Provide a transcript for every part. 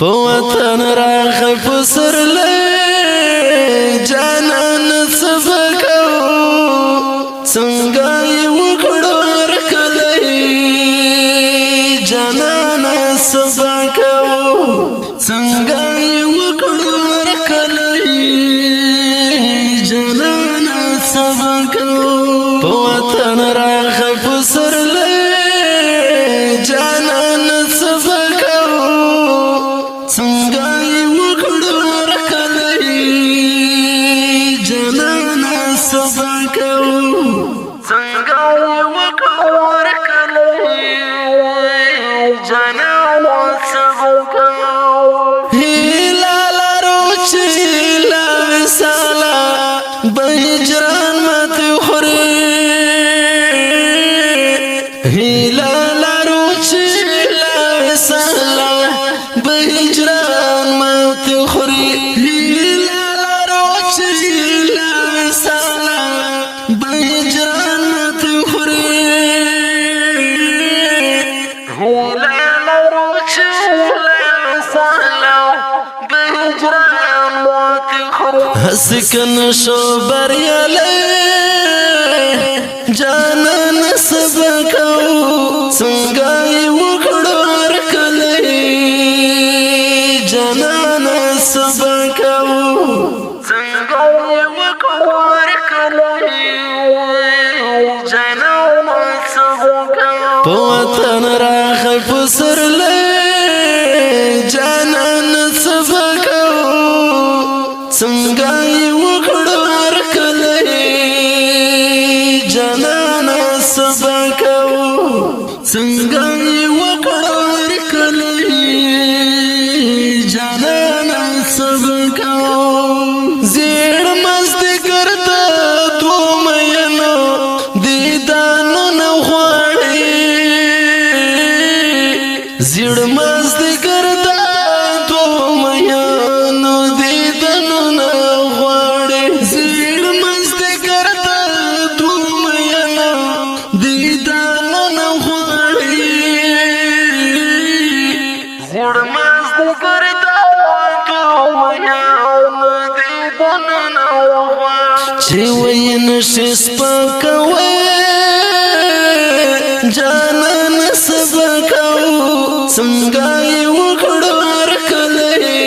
وطن راغی پسرلی جانان سبکو څنګه یې وکړو هرکلی جانان سبکو څنګه یې وکړو هرکلی جانان سبکو وطن راغی پسرلی جانان سبکو څنګه یې وکړو هرکلی جانان سبکو څنګه یې وکړو هرکلی جانان سبکو هیله لرو چې له وصاله به هجران ماتې خوري هیله لرو چې له وصاله به هجران ماتې خوري هیله لرو چې له وصاله به هجران ماتې خوري هیله لرو چې له وصاله به هجران ماتې خوري هسې که نشو بریالی جانان سبکو څنګه یې وکړو هرکلی جانان سبکو څنګه یې وکړو هرکلی جانان سبکو په وطن راغی پسرلی جانان سبکو څنګه یې وکړو هرکلی جانان سبکو څنګه یې وکړو هرکلی جانان سبکو زیړ مازدیګر ته دوو مینو دیدانونه غواړي زیړ مازدیګر ته دوو مینو دیدانونه غواړي زیړ مازدیګر ته دوو مینو دیدانونه غواړي زیړ مازدیګر ته دوو مینو دیدانونه غواړي چې ویې نشي سپکوی جانان سبکو څنګه یې وکړو هرکلی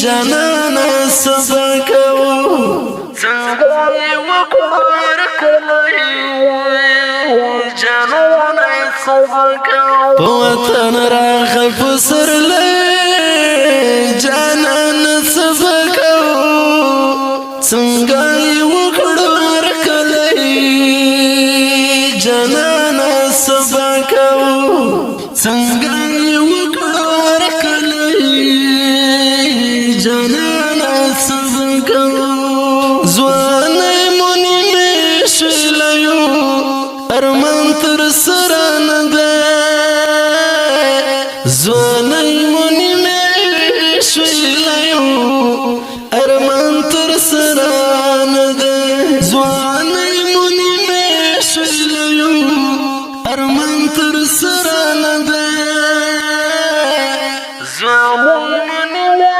جانان سبکو څنګه یې وکړو هرکلی جانان سبکو په وطن راغی پسرلی جانان سبکو څنګه یې وکړو هرکلی جانان سبکو څنګه یې وکړو هرکلی جانان سبکو ځوانۍ مو نیمې شویلیو ارمان تر سره نه دی ځوانۍ مو نیمې شویلیو ارمان تر سره نه دی ځوانۍ مو نیمې شویلیو ارمان تر سره نه دی ځوانۍ مو نیمې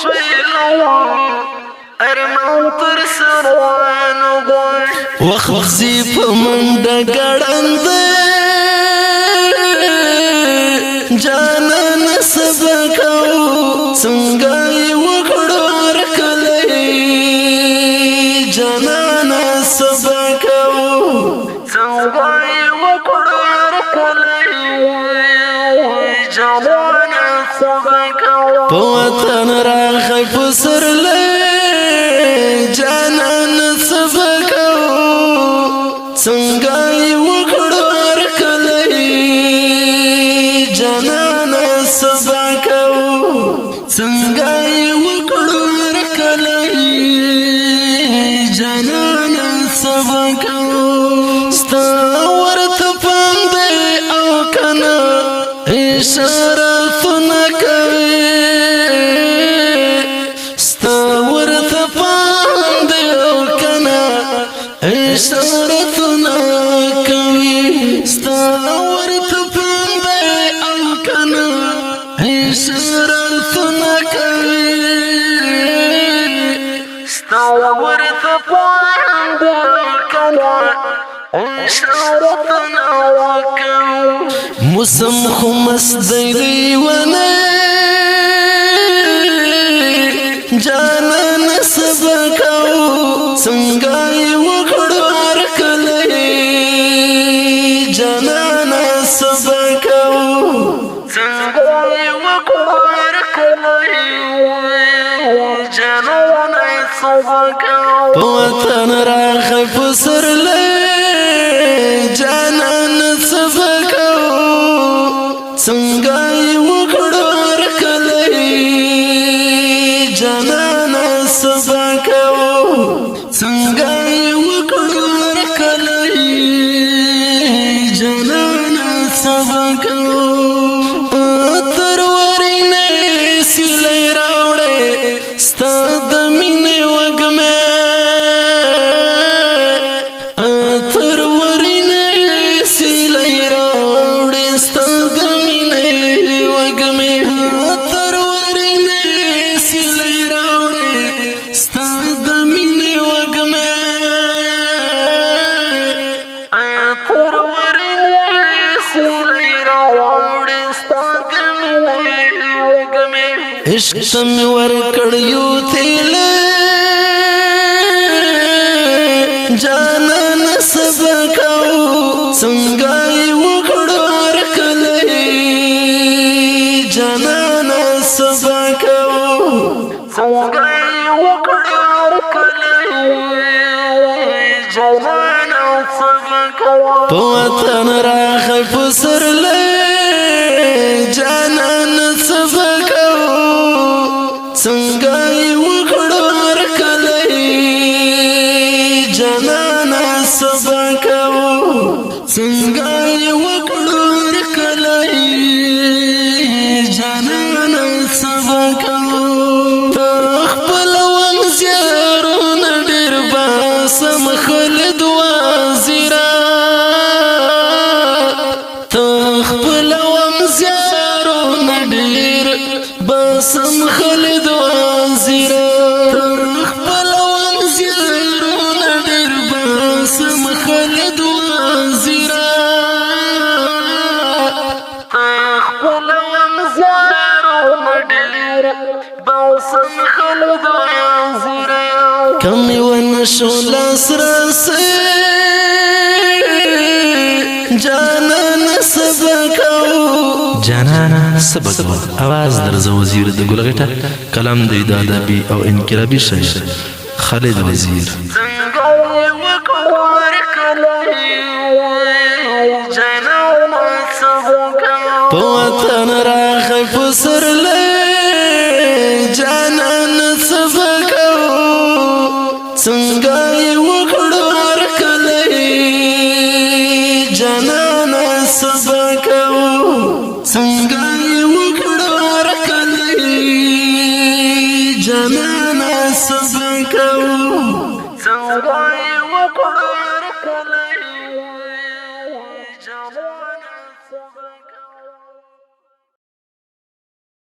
شویلیو ارمان تر سره نه دی وخت ځي په منډه ګړند جانان سبکو څنګه یې وکړو هرکلی جانان سبکو څنګه یې وکړو هرکلی جانان سبکو په وطن راغی پسرلی جانان سبکو څنګه یې وکړو هرکلی جانان سبکو څنګه یې وکړو هرکلی جانان سبکو ستا ورته پام دی او کنه اشارتونه کوي ستا ورته پام دی او کنه اشارتونه کوي ستا ورته پام دی او کنه شرطنا کوي ستا ورته پاند کنا شرطنا وکم موسم خو مست دی ونه جانان سبکو څنګه یې وکړو هرکلی جانان سبکو څنګه یې وکړو هرکلی جانان سبکو په وطن راغی پسرلی جانان سبکو څنګه یې وکړو هرکلی جانانا سبکو څنګه یې وکړو هرکلی جانانا سبکو تر ورینې سیلۍ راوړې ستا د مینې وږمې تر ورینې سیلۍ راوړې ستا د مینې وږمې تر ورینې سیلۍ راوړې ستا د مینې وږمې تر ورینې سیلۍ راوړې ستا د مینې وږمې عشق ته مې ورکړ یو تیلی جانان سبکو څنګه یې وکړو هرکلی جانان سبکو څنګه یې وکړو هرکلی جانان سبکو په وطن راغی پسرلی جانان سبکو څنګه یې وکړو هرکلی جانان سبکو څنګه یې وکړو هرکلی جانان سبکو ته خپل وم زیارونه ډېر باسم خالد وزیره ته خپل وم زیارونه ډېر باسم خالد وزیره ته خپل وم زیارونه ډېر باسم خالد وزیره ته خپل وم زیارونه ډېر باسم خالد وزیره کم یې ونشو لاس رسی جانان سبکو جانانا سبکو آواز درز وزیر د ګلغټه کلام د ادبي او انقلابي شاعر خالد وزیر څنګه یې وکړو هرکلی جانان سبکو په وطن راغی پسرلی جانان سبکو څنګه یې وکړو هرکلی جانان سبکو څنګه یې وکړو هرکلی جانان سبکو څنګه یې وکړو